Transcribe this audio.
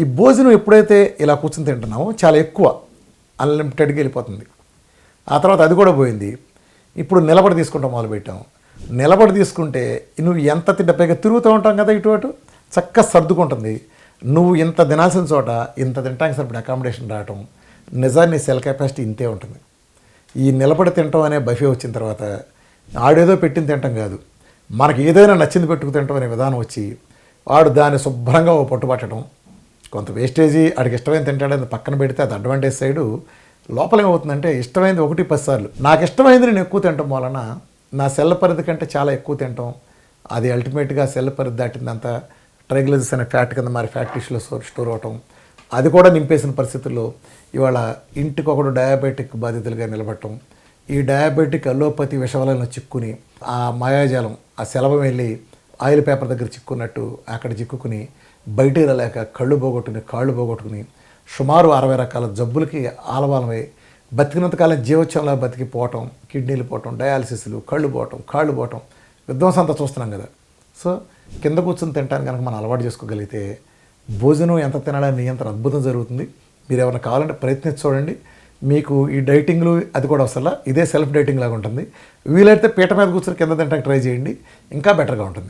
ఈ భోజనం ఎప్పుడైతే ఇలా కూర్చొని తింటున్నామో చాలా ఎక్కువ అన్లిమిటెడ్గా వెళ్ళిపోతుంది. ఆ తర్వాత అది కూడా పోయింది. ఇప్పుడు నిలబడి తీసుకుంటాం మొదలుపెట్టాం. నిలబడి తీసుకుంటే నువ్వు ఎంత తింటే పైగా తిరుగుతూ ఉంటాం కదా, ఇటు అటు చక్కగా సర్దుకుంటుంది. నువ్వు ఇంత తినాల్సిన చోట ఇంత తినడానికి సరిపడే అకామిడేషన్ రావటం, నిజాన్ని సెల్ కెపాసిటీ ఇంతే ఉంటుంది. ఈ నిలబడి తినటం అనే బఫే వచ్చిన తర్వాత ఆడేదో పెట్టింది తినటం కాదు, మనకి ఏదైనా నచ్చింది పెట్టుకు తినటం అనే విధానం వచ్చి వాడు దాన్ని శుభ్రంగా పట్టుబట్టడం, కొంత వేస్టేజీ ఆడికి ఇష్టమైన తింటాడని పక్కన పెడితే అది అడ్వాంటేజ్ సైడు. లోపల ఏమవుతుందంటే ఇష్టమైనది 1-10 సార్లు నాకు ఇష్టమైంది నేను ఎక్కువ తినటం వలన నా సెల్ పరిధి కంటే చాలా ఎక్కువ తినటం, అది అల్టిమేట్గా సెల్ పరిధి దాటిందంతా ట్రైగ్లిజరిడ్స్ అనే ఫ్యాట్ కింద మరి ఫ్యాట్ టిష్యూలో స్టోర్ అవటం, అది కూడా నింపేసిన పరిస్థితుల్లో ఇవాళ ఇంటికి ఒకడు డయాబెటిక్ బాధితులుగా నిలబడటం, ఈ డయాబెటిక్ అల్లోపతి విషవలను చిక్కుని ఆ మాయాజాలం ఆ సెలవు వెళ్ళి ఆయిల్ పేపర్ దగ్గర చిక్కున్నట్టు అక్కడ చిక్కుకుని బయటికి రాలేక కళ్ళు పోగొట్టుకుని కాళ్ళు పోగొట్టుకుని సుమారు 60 రకాల జబ్బులకి ఆలవాలమై బతికినంతకాలం జీవోత్సవంలా బతికిపోవటం, కిడ్నీలు పోవటం, డయాలసిస్లు, కాళ్ళు పోవటం విధ్వంసం అంతా చూస్తున్నాం కదా. సో కింద కూర్చొని తినడానికి కనుక మనం అలవాటు చేసుకోగలిగితే భోజనం ఎంత తినడానికి నియంత్రణ అద్భుతం జరుగుతుంది. మీరు ఎవరైనా కావాలంటే ప్రయత్నించి చూడండి. మీకు ఈ డైటింగ్లు అది కూడా అవసరం, ఇదే సెల్ఫ్ డైటింగ్ లాగా ఉంటుంది. వీలైతే పీట మీద కూర్చొని కింద తినడానికి ట్రై చేయండి, ఇంకా బెటర్గా ఉంటుంది.